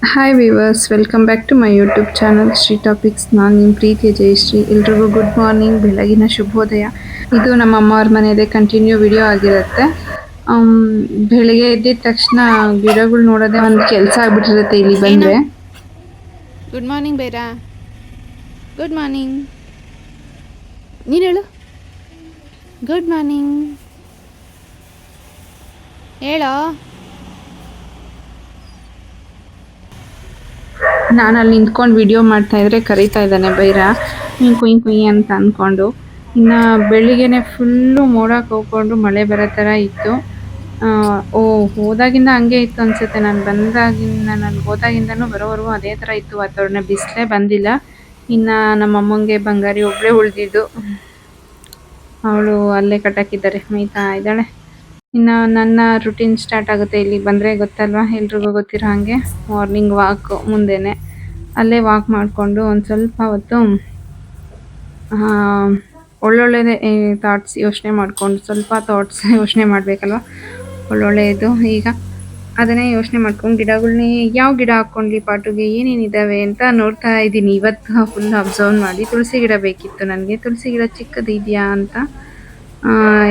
Hi viewers, welcome back to my YouTube channel Shri topics. ನಾನು ನಿಮ್ಮ ಪ್ರೀತಿಯ ಜಯಶ್ರೀ. ಎಲ್ರಿಗೂ ಗುಡ್ ಮಾರ್ನಿಂಗ್, ಬೆಳಗಿನ ಶುಭೋದಯ. ಇದು ನಮ್ಮ ಅಮ್ಮ ಅವ್ರ ಮನೆಯದೇ ಕಂಟಿನ್ಯೂ ವಿಡಿಯೋ ಆಗಿರುತ್ತೆ. ಆಮ್, ಬೆಳಿಗ್ಗೆ ಎದ್ದಿದ ತಕ್ಷಣ ಗಿಡಗಳು ನೋಡೋದೇ ಒಂದು ಕೆಲಸ ಆಗ್ಬಿಟ್ಟಿರುತ್ತೆ ಇಲ್ಲಿ ಬಂದರೆ. Good morning Khera. Good morning. ನೀನು ಹೇಳು ಗುಡ್ ಮಾರ್ನಿಂಗ್ ಹೇಳೋ. ನಾನು ಅಲ್ಲಿ ನಿಂತ್ಕೊಂಡು ವಿಡಿಯೋ ಮಾಡ್ತಾ ಇದ್ರೆ ಕರೀತಾ ಇದ್ದಾನೆ ಬೈರ, ಕುಯ್ ಕುಯ್ ಅಂತ ಅಂದ್ಕೊಂಡು. ಇನ್ನು ಬೆಳಿಗ್ಗೆನೆ ಫುಲ್ಲು ಮೋಡಕ್ಕೆ ಹೋಗ್ಕೊಂಡು ಮಳೆ ಬರೋ ಥರ ಇತ್ತು. ಹೋದಾಗಿಂದ ಹಂಗೆ ಇತ್ತು ಅನ್ಸುತ್ತೆ. ನಾನು ಹೋದಾಗಿಂದನೂ ಬರೋವರೆಗೂ ಅದೇ ಥರ ಇತ್ತು ವಾತಾವರಣ. ಬಿಸಿಲೇ ಬಂದಿಲ್ಲ. ಇನ್ನು ನಮ್ಮ ಅಮ್ಮಂಗೆ ಬಂಗಾರಿ ಒಬ್ಬಳೇ ಉಳಿದಿದ್ದು. ಅವಳು ಅಲ್ಲೇ ಕಟ್ಟಾಕಿದ್ದಾರೆ, ಮೇಯ್ತಾ ಇದ್ದಾಳೆ. ಇನ್ನು ನನ್ನ ರುಟೀನ್ ಸ್ಟಾರ್ಟ್ ಆಗುತ್ತೆ ಇಲ್ಲಿ ಬಂದರೆ, ಗೊತ್ತಲ್ವಾ ಎಲ್ರಿಗೂ ಗೊತ್ತಿರೋ ಹಾಗೆ. ಮಾರ್ನಿಂಗ್ ವಾಕ್ ಮುಂದೆನೆ ಅಲ್ಲೇ ವಾಕ್ ಮಾಡಿಕೊಂಡು ಒಂದು ಸ್ವಲ್ಪ ಹೊತ್ತು ಒಳ್ಳೊಳ್ಳೆದೇ ಥಾಟ್ಸ್ ಯೋಚನೆ ಮಾಡಿಕೊಂಡು, ಸ್ವಲ್ಪ ಥಾಟ್ಸ್ ಯೋಚನೆ ಮಾಡಬೇಕಲ್ವ, ಒಳ್ಳೊಳ್ಳೆಯದು. ಈಗ ಅದನ್ನೇ ಯೋಚನೆ ಮಾಡ್ಕೊಂಡು ಗಿಡಗಳನ್ನೇ ಯಾವ ಗಿಡ ಹಾಕ್ಕೊಂಡ್ಲಿ ಪಾಟುಗೆ, ಏನೇನಿದ್ದಾವೆ ಅಂತ ನೋಡ್ತಾ ಇದ್ದೀನಿ. ಇವತ್ತು ಫುಲ್ ಅಬ್ಸರ್ವ್ ಮಾಡಿ. ತುಳಸಿ ಗಿಡ ಬೇಕಿತ್ತು ನನಗೆ. ತುಳಸಿ ಗಿಡ ಚಿಕ್ಕದು ಇದೆಯಾ ಅಂತ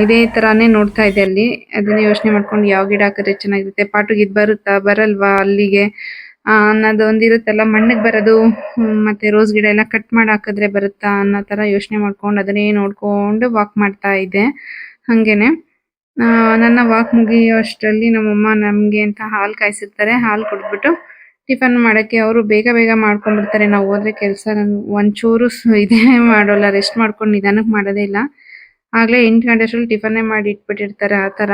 ಇದೇ ಥರನೇ ನೋಡ್ತಾ ಇದ್ದೆ ಅಲ್ಲಿ. ಅದನ್ನೇ ಯೋಚನೆ ಮಾಡ್ಕೊಂಡು ಯಾವ ಗಿಡ ಹಾಕಿದ್ರೆ ಚೆನ್ನಾಗಿರುತ್ತೆ, ಪಾಟುಗೆ ಇದು ಬರುತ್ತಾ ಬರಲ್ವಾ ಅಲ್ಲಿಗೆ ಅನ್ನೋದು ಒಂದಿರುತ್ತಲ್ಲ. ಮಣ್ಣಿಗೆ ಬರೋದು ಮತ್ತೆ ರೋಸ್ ಗಿಡ ಎಲ್ಲ ಕಟ್ ಮಾಡಿ ಹಾಕಿದ್ರೆ ಬರುತ್ತಾ ಅನ್ನೋ ಥರ ಯೋಚನೆ ಮಾಡ್ಕೊಂಡು ಅದನ್ನೇ ನೋಡ್ಕೊಂಡು ವಾಕ್ ಮಾಡ್ತಾ ಇದ್ದೆ. ಹಾಗೇನೆ ನನ್ನ ವಾಕ್ ಮುಗಿಯೋ ಅಷ್ಟರಲ್ಲಿ ನಮ್ಮಮ್ಮ ನಮಗೆ ಅಂತ ಹಾಲು ಕಾಯಿಸಿರ್ತಾರೆ. ಹಾಲು ಕುಡಿದ್ಬಿಟ್ಟು ಟಿಫನ್ ಮಾಡೋಕ್ಕೆ ಅವರು ಬೇಗ ಬೇಗ ಮಾಡ್ಕೊಂಡ್ಬಿಡ್ತಾರೆ. ನಾವು ಹೋದ್ರೆ ಕೆಲಸ ಒಂಚೂರು ಇದೇ ಮಾಡೋಲ್ಲ, ರೆಸ್ಟ್ ಮಾಡ್ಕೊಂಡು ನಿಧಾನಕ್ಕೆ ಮಾಡೋದೇ ಇಲ್ಲ. ಆಗಲೇ 8 ಗಂಟೆ ಅಷ್ಟರಲ್ಲಿ ಟಿಫನ್ನೇ ಮಾಡಿ ಇಟ್ಬಿಟ್ಟಿರ್ತಾರೆ ಆ ಥರ.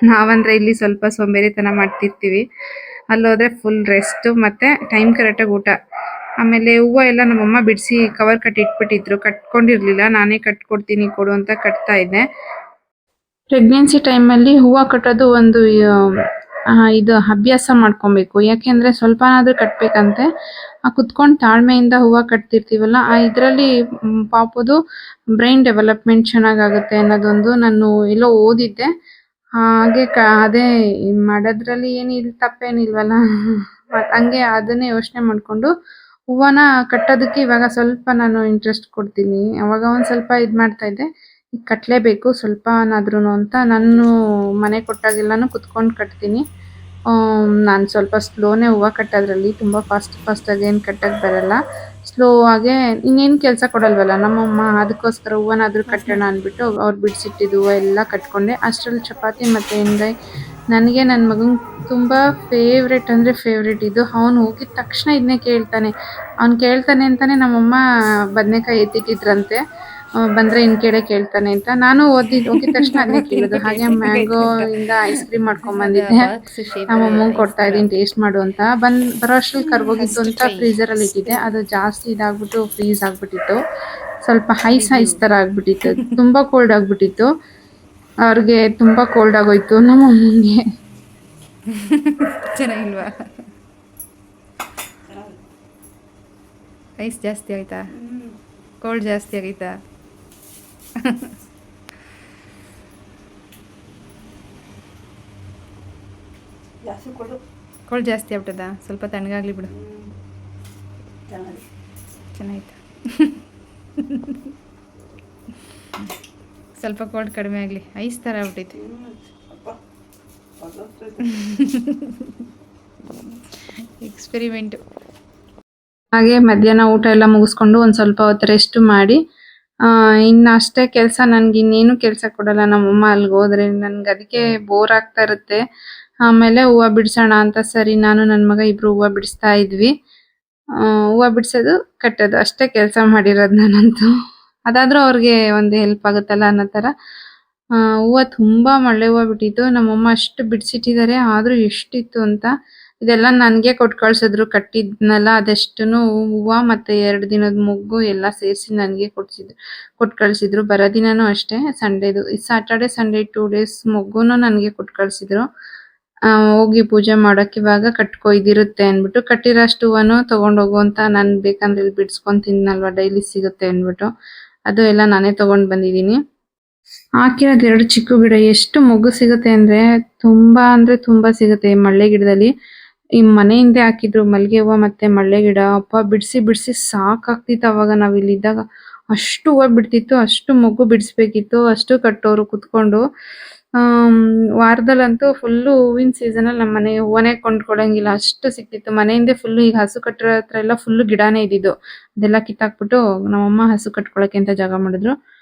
ನಾವಂದರೆ ಇಲ್ಲಿ ಸ್ವಲ್ಪ ಸೋಂಬೇರಿತನ ಮಾಡ್ತಿರ್ತೀವಿ. ಅಲ್ಲೋದ್ರೆ ಫುಲ್ ರೆಸ್ಟು ಮತ್ತು ಟೈಮ್ ಕರೆಕ್ಟಾಗಿ ಊಟ. ಆಮೇಲೆ ಹೂವು ಎಲ್ಲ ನಮ್ಮಮ್ಮ ಬಿಡಿಸಿ ಕವರ್ ಕಟ್ಟಿ ಇಟ್ಬಿಟ್ಟಿದ್ರು. ಕಟ್ಕೊಂಡಿರಲಿಲ್ಲ, ನಾನೇ ಕಟ್ಕೊಡ್ತೀನಿ ಕೊಡು ಅಂತ ಕಟ್ತಾ ಇದ್ದೆ. ಪ್ರೆಗ್ನೆನ್ಸಿ ಟೈಮಲ್ಲಿ ಹೂವು ಕಟ್ಟೋದು ಒಂದು ಇದು ಅಭ್ಯಾಸ ಮಾಡ್ಕೊಬೇಕು. ಯಾಕೆಂದರೆ ಸ್ವಲ್ಪನಾದರೂ ಕಟ್ಟಬೇಕಂತೆ. ಕುತ್ಕೊಂಡು ತಾಳ್ಮೆಯಿಂದ ಹೂವು ಕಟ್ತಿರ್ತೀವಲ್ಲ, ಇದರಲ್ಲಿ ಪಾಪದು ಬ್ರೈನ್ ಡೆವಲಪ್ಮೆಂಟ್ ಚೆನ್ನಾಗಾಗುತ್ತೆ ಅನ್ನೋದೊಂದು ನಾನು ಎಲ್ಲೋ ಓದಿದ್ದೆ. ಹಾಗೆ ಅದೇ ಮಾಡೋದ್ರಲ್ಲಿ ಏನಿಲ್ಲ, ತಪ್ಪೇನಿಲ್ವಲ್ಲ. ಹಂಗೆ ಅದನ್ನೇ ಯೋಚನೆ ಮಾಡಿಕೊಂಡು ಹೂವನ್ನ ಕಟ್ಟೋದಕ್ಕೆ ಇವಾಗ ಸ್ವಲ್ಪ ನಾನು ಇಂಟ್ರೆಸ್ಟ್ ಕೊಡ್ತೀನಿ. ಅವಾಗ ಒಂದು ಸ್ವಲ್ಪ ಇದು ಮಾಡ್ತಾ ಇದ್ದೆ, ಈಗ ಕಟ್ಟಲೇಬೇಕು ಸ್ವಲ್ಪನಾದ್ರೂ ಅಂತ. ನಾನು ಮನೆ ಕೊಟ್ಟಾಗೆಲ್ಲನೂ ಕುತ್ಕೊಂಡು ಕಟ್ತೀನಿ. ನಾನು ಸ್ವಲ್ಪ ಸ್ಲೋನೇ ಹೂವು ಕಟ್ಟೋದ್ರಲ್ಲಿ, ತುಂಬ ಫಾಸ್ಟಾಗಿ ಏನು ಕಟ್ಟೋಕ್ಕೆ ಬರಲ್ಲ. ಸ್ಲೋ ಆಗೇ ಇನ್ನೇನು ಕೆಲಸ ಕೊಡಲ್ವಲ್ಲ ನಮ್ಮಮ್ಮ, ಅದಕ್ಕೋಸ್ಕರ ಹೂವನಾದರೂ ಕಟ್ಟೋಣ ಅಂದ್ಬಿಟ್ಟು ಅವ್ರು ಬಿಡಿಸಿಟ್ಟಿದ್ದು ಹೂವು ಎಲ್ಲ ಕಟ್ಕೊಂಡೆ. ಅಷ್ಟರಲ್ಲಿ ಚಪಾತಿ ಮತ್ತು ಎಣ್ಗಾಯಿ. ನನಗೆ ನನ್ನ ಮಗಂಗೆ ತುಂಬ ಫೇವ್ರೆಟ್ ಅಂದರೆ ಫೇವ್ರೆಟ್ ಇದು. ಅವನು ಹೋಗಿದ ತಕ್ಷಣ ಇದನ್ನೇ ಕೇಳ್ತಾನೆ. ಅವ್ನು ಕೇಳ್ತಾನೆ ಅಂತಲೇ ನಮ್ಮಮ್ಮ ಬದನೆಕಾಯಿ ಎತ್ತಿಟ್ಟಿದ್ರಂತೆ, ಬಂದರೆ ಇನ್ನು ಕೇಳೇ ಕೇಳ್ತಾನೆ ಅಂತ. ನಾನು ಹೋಗಿದ ತಕ್ಷಣ ಅದನ್ನೇ ಕೇಳೋದು. ಹಾಗೆ ಮ್ಯಾಂಗೋ ಇಂದ ಐಸ್ ಕ್ರೀಮ್ ಮಾಡ್ಕೊಂಡ್ಬಂದಿದ್ದೆ. ನಮ್ಮಮ್ಮಂಗೆ ಕೊಡ್ತಾ ಇದ್ದೀನಿ ಟೇಸ್ಟ್ ಮಾಡು ಅಂತ. ಬರೋ ಅಷ್ಟ್ರಲ್ಲಿ ಕರ್ಗೋಗಿತ್ತು ಅಂತ ಫ್ರೀಝರಲ್ಲಿ ಇಟ್ಟಿದ್ದೆ. ಅದು ಜಾಸ್ತಿ ಇದಾಗ್ಬಿಟ್ಟು ಫ್ರೀಸ್ ಆಗಿಬಿಟ್ಟಿತ್ತು. ಸ್ವಲ್ಪ ಐಸ್ ಥರ ಆಗಿಬಿಟ್ಟಿತ್ತು. ತುಂಬ ಕೋಲ್ಡ್ ಆಗಿಬಿಟ್ಟಿತ್ತು. ಅವ್ರಿಗೆ ತುಂಬ ಕೋಲ್ಡ್ ಆಗೋಯ್ತು ನಮ್ಮಮ್ಮಂಗೆ. ಚೆನ್ನಾಗಿಲ್ವಾ? ಐಸ್ ಜಾಸ್ತಿ ಆಯ್ತಾ? ಕೋಲ್ಡ್ ಜಾಸ್ತಿ ಆಗೈತಾ? ಕೋಲ್ಡ್ ಜಾಸ್ತಿ ಆಗ್ಬಿಟ್ಟದ? ಸ್ವಲ್ಪ ತಣ್ಣಗಾಗ್ಲಿ ಬಿಡು. ಚೆನ್ನಾಯ್ತು. ಸ್ವಲ್ಪ ಕೋಲ್ಡ್ ಕಡಿಮೆ ಆಗಲಿ. ಐಸ್ ಥರ ಆಗ್ಬಿಟ್ಟೈತೆ. ಎಕ್ಸ್ಪೆರಿಮೆಂಟು. ಹಾಗೆ ಮಧ್ಯಾಹ್ನ ಊಟ ಎಲ್ಲ ಮುಗಿಸ್ಕೊಂಡು ಒಂದು ಸ್ವಲ್ಪ ಹೊತ್ತು ರೆಸ್ಟ್ ಮಾಡಿ, ಇನ್ನು ಅಷ್ಟೇ ಕೆಲಸ. ನನಗೆ ಇನ್ನೇನು ಕೆಲಸ ಕೊಡಲ್ಲ ನಮ್ಮಮ್ಮ ಅಲ್ಲಿಗೆ ಹೋದ್ರೆ. ನನಗೆ ಅದಕ್ಕೆ ಬೋರ್ ಆಗ್ತಾ ಇರುತ್ತೆ. ಆಮೇಲೆ ಹೂವು ಬಿಡಿಸೋಣ ಅಂತ ಸರಿ ನಾನು ನನ್ನ ಮಗ ಇಬ್ಬರು ಹೂವು ಬಿಡಿಸ್ತಾ ಇದ್ವಿ. ಹೂವು ಬಿಡಿಸೋದು ಕಟ್ಟೋದು ಅಷ್ಟೇ ಕೆಲಸ ಮಾಡಿರೋದು ನಾನಂತೂ. ಅದಾದರೂ ಅವ್ರಿಗೆ ಒಂದು ಹೆಲ್ಪ್ ಆಗುತ್ತಲ್ಲ ಅನ್ನೋ ಥರ. ಹೂವು ತುಂಬ ಮಳ್ಳೆ ಹೂವು ಬಿಟ್ಟಿತ್ತು. ನಮ್ಮಮ್ಮ ಅಷ್ಟು ಬಿಡಿಸಿಟ್ಟಿದ್ದಾರೆ, ಆದರೂ ಎಷ್ಟಿತ್ತು ಅಂತ. ಇದೆಲ್ಲ ನನಗೆ ಕೊಟ್ಟು ಕಳಿಸಿದ್ರು. ಕಟ್ಟಿದ್ನಲ್ಲ ಅದೆಷ್ಟೂ ಹೂವು ಮತ್ತು 2 ದಿನದ ಮೊಗ್ಗು ಎಲ್ಲ ಸೇರಿಸಿ ನನಗೆ ಕೊಟ್ಟು ಕಳಿಸಿದ್ರು. ಬರೋ ದಿನವೂ ಅಷ್ಟೇ, ಸಂಡೇದು, ಸ್ಯಾಟರ್ಡೆ ಸಂಡೇ 2 ಡೇಸ್ ಮೊಗ್ಗುನೂ ನನಗೆ ಕೊಟ್ಟು ಕಳಿಸಿದ್ರು. ಹೋಗಿ ಪೂಜೆ ಮಾಡೋಕ್ಕೆ ಇವಾಗ ಕಟ್ಕೊ ಇದಿರುತ್ತೆ ಅಂದ್ಬಿಟ್ಟು. ಕಟ್ಟಿರೋ ಅಷ್ಟು ಹೂವನು ತೊಗೊಂಡೋಗು ಅಂತ. ನಾನು ಬೇಕಂದ್ರೆ ಇಲ್ಲಿ ಬಿಡಿಸ್ಕೊತಿದ್ನಲ್ವ, ಡೈಲಿ ಸಿಗುತ್ತೆ ಅಂದ್ಬಿಟ್ಟು ಅದು ಎಲ್ಲ ನಾನೇ ತೊಗೊಂಡು ಬಂದಿದ್ದೀನಿ. ಹಾಕಿರೋದು 2 ಚಿಕ್ಕ ಗಿಡ. ಎಷ್ಟು ಮೊಗ್ಗು ಸಿಗುತ್ತೆ ಅಂದರೆ ತುಂಬ ಸಿಗುತ್ತೆ ಮಳ್ಳೆ ಗಿಡದಲ್ಲಿ. ಈ ಮನೆ ಹಿಂದೆ ಹಾಕಿದ್ರು ಮಲ್ಗೆ ಹೂವ ಮತ್ತೆ ಮಲ್ಲೆ ಗಿಡ. ಅಪ್ಪ ಬಿಡ್ಸಿ ಬಿಡ್ಸಿ ಸಾಕಾಗ್ತಿತ್ತು ಅವಾಗ ನಾವ್ ಇಲ್ಲಿದ್ದಾಗ. ಅಷ್ಟು ಹೂವ ಬಿಡ್ತಿತ್ತು, ಅಷ್ಟು ಮೊಗ್ಗು ಬಿಡಿಸ್ಬೇಕಿತ್ತು, ಅಷ್ಟು ಕಟ್ಟೋರು ಕುತ್ಕೊಂಡು. ವಾರದಲ್ಲಂತೂ ಫುಲ್ಲು ಹೂವಿನ ಸೀಸನಲ್ಲಿ ನಮ್ಮ ಮನೆ ಹೂವನೇ ಕೊಂಡ್ಕೊಳಂಗಿಲ್ಲ, ಅಷ್ಟು ಸಿಕ್ತಿತ್ತು. ಮನೆ ಹಿಂದೆ ಫುಲ್ಲು ಈಗ ಹಸು ಕಟ್ಟಿರೋ ಹತ್ರ ಎಲ್ಲ ಫುಲ್ಲು ಗಿಡನೇ ಇದ್ದಿದ್ದು. ಅದೆಲ್ಲ ಕಿತ್ತಾಕ್ಬಿಟ್ಟು ನಮ್ಮಮ್ಮ ಹಸು ಕಟ್ಕೊಳಕ್ಕೆ ಅಂತ ಜಾಗ ಮಾಡಿದ್ರು.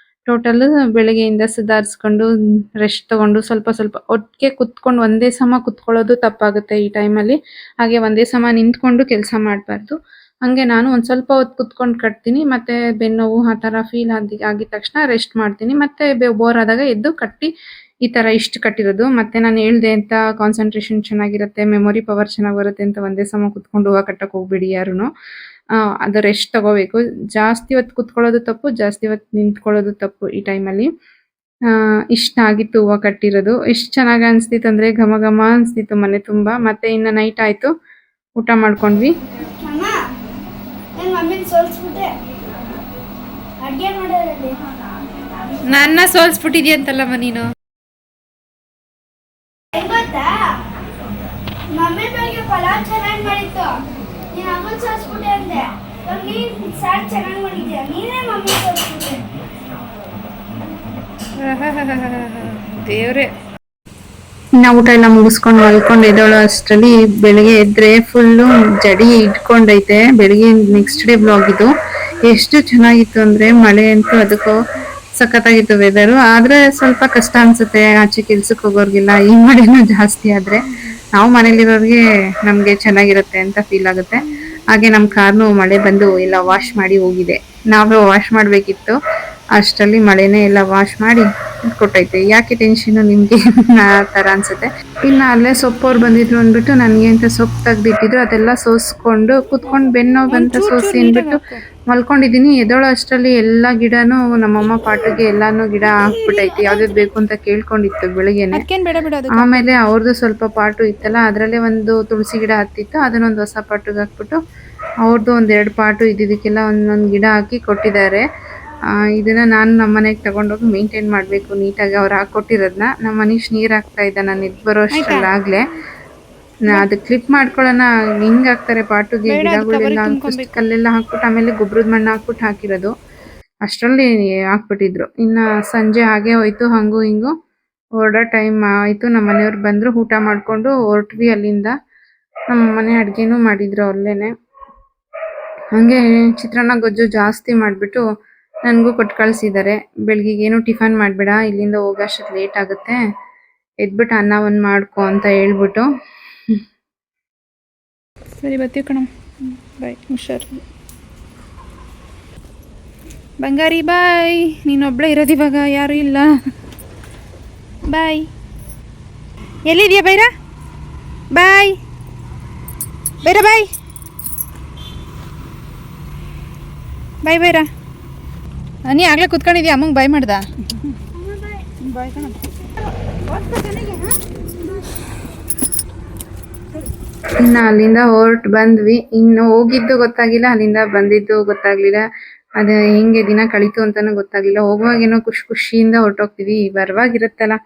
ಟೋಟಲ್ ಬೆಳಗ್ಗೆಯಿಂದ ಸುಧಾರಿಸ್ಕೊಂಡು ರೆಸ್ಟ್ ತಗೊಂಡು ಸ್ವಲ್ಪ ಸ್ವಲ್ಪ ಒಟ್ಟಿಗೆ ಕುತ್ಕೊಂಡು ಒಂದೇ ಸಮ ಕುತ್ಕೊಳ್ಳೋದು ತಪ್ಪಾಗುತ್ತೆ ಈ ಟೈಮಲ್ಲಿ. ಹಾಗೆ ಒಂದೇ ಸಮ ನಿಂತ್ಕೊಂಡು ಕೆಲಸ ಮಾಡಬಾರ್ದು. ಹಂಗೆ ನಾನು ಒಂದ್ ಸ್ವಲ್ಪ ಹೊತ್ತು ಕುತ್ಕೊಂಡು ಕಟ್ತೀನಿ, ಮತ್ತೆ ಬೆನ್ನೋವು ಆ ಥರ ಫೀಲ್ ಆಗಿದ ತಕ್ಷಣ ರೆಸ್ಟ್ ಮಾಡ್ತೀನಿ. ಮತ್ತೆ ಬೋರ್ ಆದಾಗ ಎದ್ದು ಕಟ್ಟಿ ಈ ತರ ಇಷ್ಟು ಕಟ್ಟಿರೋದು. ಮತ್ತೆ ನಾನು ಹೇಳ್ದೆ ಅಂತ ಕಾನ್ಸಂಟ್ರೇಷನ್ ಚೆನ್ನಾಗಿರುತ್ತೆ, ಮೆಮೊರಿ ಪವರ್ ಚೆನ್ನಾಗಿ ಬರುತ್ತೆ ಅಂತ ಒಂದೇ ಸಮ ಕುತ್ಕೊಂಡು ಹೂವ ಕಟ್ಟಕ್ ಹೋಗ್ಬೇಡಿ ಯಾರುನು. ಅದು ರೆಸ್ಟ್ ತಗೋಬೇಕು. ಜಾಸ್ತಿ ಹೊತ್ತು ಕುತ್ಕೊಳ್ಳೋದು ತಪ್ಪು, ಜಾಸ್ತಿ ಹೊತ್ತು ನಿಂತ್ಕೊಳ್ಳೋದು ತಪ್ಪು ಈ ಟೈಮಲ್ಲಿ. ಇಷ್ಟ ಆಗಿತ್ತು ಹೂವ ಕಟ್ಟಿರೋದು. ಎಷ್ಟು ಚೆನ್ನಾಗಿ ಅನಿಸ್ತಿತ್ತು ಅಂದ್ರೆ ಘಮ ಘಮ ಅನಿಸ್ತಿತ್ತು ಮನೆ ತುಂಬಾ. ಮತ್ತೆ ಇನ್ನು ನೈಟ್ ಆಯ್ತು, ಊಟ ಮಾಡ್ಕೊಂಡ್ವಿ. ನನ್ನ ಸೋಲ್ಸ್ಬಿಟ್ಟಿದ್ಯಂತಲ್ಲಮ್ಮ ನೀನು. ಮಮ್ಮಿ ಬಗ್ಗೆ ಪಲಾವ್ ಚೆನ್ನಾಗಿ ಮಾಡಿತ್ತು, ನೀನು ಅಮ್ಮನ ಸೋಸ್ಬಿಟ್ಟೆ ಅಂದೆ. ನೀನು ಸಾರು ಚೆನ್ನಾಗಿ ಮಾಡಿದ್ಯಾ, ನೀನೇ ಮಮ್ಮಿ ಸೋಸ್ಬಿಟ್ಟೆ. ದೇವ್ರೆ. ಇನ್ನ ಊಟ ಎಲ್ಲ ಮುಗಿಸ್ಕೊಂಡು ಮಲ್ಕೊಂಡು ಎದ್ದೋಳು ಅಷ್ಟರಲ್ಲಿ ಬೆಳಿಗ್ಗೆ ಎದ್ರೆ ಫುಲ್ಲು ಜಡಿ ಇಟ್ಕೊಂಡೈತೆ. ಬೆಳಿಗ್ಗೆ ನೆಕ್ಸ್ಟ್ ಡೇ ಬ್ಲಾಗ್ ಇದು. ಎಷ್ಟು ಚೆನ್ನಾಗಿತ್ತು ಅಂದ್ರೆ ಮಳೆ ಅಂತೂ ಅದಕ್ಕೂ ಸಖತ್ತಾಗಿತ್ತು ವೆದರು. ಆದ್ರೆ ಸ್ವಲ್ಪ ಕಷ್ಟ ಅನ್ಸುತ್ತೆ ಆಚೆ ಕೆಲ್ಸಕ್ಕೆ ಹೋಗೋರ್ಗೆಲ್ಲ ಈ ಮಳೆನೂ ಜಾಸ್ತಿ ಆದ್ರೆ. ನಾವು ಮನೇಲಿರೋರ್ಗೆ ನಮ್ಗೆ ಚೆನ್ನಾಗಿರುತ್ತೆ ಅಂತ ಫೀಲ್ ಆಗುತ್ತೆ. ಹಾಗೆ ನಮ್ ಕಾರ್ನು ಮಳೆ ಬಂದು ಎಲ್ಲ ವಾಶ್ ಮಾಡಿ ಹೋಗಿದೆ. ನಾವೇ ವಾಶ್ ಮಾಡ್ಬೇಕಿತ್ತು, ಅಷ್ಟರಲ್ಲಿ ಮಳೆನೇ ಎಲ್ಲ ವಾಶ್ ಮಾಡಿ ಕೊಟ್ಟೈತೆ. ಯಾಕೆ ಟೆನ್ಷನ್ ನಿಮ್ಗೆ ಆ ತರ ಅನ್ಸುತ್ತೆ. ಇನ್ನ ಅಲ್ಲೇ ಸೊಪ್ಪವ್ರು ಬಂದಿದ್ರು ಅಂದ್ಬಿಟ್ಟು ನನ್ಗೆ ಅಂತ ಸೊಪ್ಪು ತೆಗ್ದಿಟ್ಟಿದ್ರು, ಅದೆಲ್ಲ ಸೋಸ್ಕೊಂಡು ಕುತ್ಕೊಂಡು ಬೆನ್ನೋ ಬಂತ ಸೋಸಿ ಅಂದ್ಬಿಟ್ಟು ಮಲ್ಕೊಂಡಿದೀನಿ. ಎದೋಳು ಅಷ್ಟರಲ್ಲಿ ಎಲ್ಲಾ ಗಿಡನು ನಮ್ಮಮ್ಮ ಪಾಟಿಗೆ ಎಲ್ಲಾನು ಗಿಡ ಹಾಕ್ಬಿಟ್ಟೈತಿ. ಯಾವ್ದು ಬೇಕು ಅಂತ ಕೇಳ್ಕೊಂಡಿತ್ತು ಬೆಳಿಗ್ಗೆನೆ. ಆಮೇಲೆ ಅವ್ರದ್ದು ಸ್ವಲ್ಪ ಪಾಟು ಇತ್ತಲ್ಲ, ಅದ್ರಲ್ಲೇ ಒಂದು ತುಳಸಿ ಗಿಡ ಹತ್ತಿತ್ತು, ಅದನ್ನೊಂದು ಹೊಸ ಪಾಟಿಗೆ ಹಾಕ್ಬಿಟ್ಟು ಅವ್ರದ್ದು ಒಂದೆರಡು ಪಾಟು ಇದ್ದಿದ್ದಕ್ಕೆಲ್ಲ ಒಂದೊಂದು ಗಿಡ ಹಾಕಿ ಕೊಟ್ಟಿದ್ದಾರೆ. ಇದನ್ನ ನಾನು ನಮ್ಮ ಮನೆಗೆ ತಗೊಂಡೋಗಿ ಮೇಂಟೈನ್ ಮಾಡಬೇಕು ನೀಟಾಗಿ. ಅವ್ರು ಹಾಕೊಟ್ಟಿರೋದನ್ನ ನಮ್ಮ ಮನೀಶ್ ನೀರ್ ಹಾಕ್ತಾ ಇದ್ದ, ನಾನು ಇದು ಬರೋ ಅಷ್ಟರಲ್ಲಾಗ್ಲೇ. ಅದು ಕ್ಲಿಪ್ ಮಾಡ್ಕೊಳ್ಳೋಣ ಹಿಂಗ್ ಹಾಕ್ತಾರೆ ಪಾಟುಗೆ ಗಿಡಗಳೆಲ್ಲ, ಕಲ್ಲೆಲ್ಲ ಹಾಕ್ಬಿಟ್ಟು ಆಮೇಲೆ ಗೊಬ್ಬರದ ಮಣ್ಣು ಹಾಕ್ಬಿಟ್ಟು ಹಾಕಿರೋದು. ಅಷ್ಟರಲ್ಲಿ ಹಾಕ್ಬಿಟ್ಟಿದ್ರು. ಇನ್ನ ಸಂಜೆ ಹಾಗೆ ಹೋಯ್ತು, ಹಂಗು ಹಿಂಗು ಹೊರಡೋ ಟೈಮ್ ಆಯ್ತು. ನಮ್ಮ ಮನೆಯವ್ರು ಬಂದ್ರು, ಊಟ ಮಾಡ್ಕೊಂಡು ಹೊರಟ್ವಿ ಅಲ್ಲಿಂದ. ನಮ್ಮ ಮನೆ ಅಡ್ಗೆನೂ ಮಾಡಿದ್ರು ಅಲ್ಲೇನೆ. ಹಂಗೆ ಚಿತ್ರಾನ್ನ ಗೊಜ್ಜು ಜಾಸ್ತಿ ಮಾಡ್ಬಿಟ್ಟು ನನಗೂ ಕೊಟ್ಟು ಕಳ್ಸಿದ್ದಾರೆ. ಬೆಳಗ್ಗೆ ಏನು ಟಿಫನ್ ಮಾಡಬೇಡ, ಇಲ್ಲಿಂದ ಹೋಗೋಷ್ಟು ಲೇಟ್ ಆಗುತ್ತೆ, ಎದ್ಬಿಟ್ಟು ಅನ್ನ ಒಂದು ಮಾಡ್ಕೊ ಅಂತ ಹೇಳ್ಬಿಟ್ಟು. ಸರಿ ಬರ್ತೀವಿ ಕಣ, ಬಾಯ್, ಹುಷಾರು. ಬಂಗಾರಿ ಬಾಯ್. ನೀನೊಬ್ಳೆ ಇರೋದು ಇವಾಗ, ಯಾರೂ ಇಲ್ಲ. ಬಾಯ್. ಎಲ್ಲಿದೆಯಾ ಬೈರಾ? ಬಾಯ್ ಬೈರಾ, ಬಾಯ್ ಬಾಯ್ ಬೈರಾ. ನೀ ಆಗ್ಲೇ ಕುತ್ಕೊಂಡಿದ್ಯಾ, ಅಮ್ಮಂಗೆ ಬಾಯ್ ಮಾಡ್ದ? ಬಾಯ್ ಕಣ. ಇನ್ನು ಅಲ್ಲಿಂದ ಹೊರಟು ಬಂದ್ವಿ. ಇನ್ನು ಹೋಗಿದ್ದು ಗೊತ್ತಾಗಿಲ್ಲ, ಅಲ್ಲಿಂದ ಬಂದಿದ್ದು ಗೊತ್ತಾಗ್ಲಿಲ್ಲ. ಅದೇ ಹೆಂಗೆ ದಿನ ಕಳೀತು ಅಂತಾನು ಗೊತ್ತಾಗ್ಲಿಲ್ಲ. ಹೋಗುವಾಗೇನೋ ಖುಷಿಯಿಂದ ಹೊರಟೋಗ್ತೀವಿ, ಬರುವಾಗಿರುತ್ತಲ್ಲ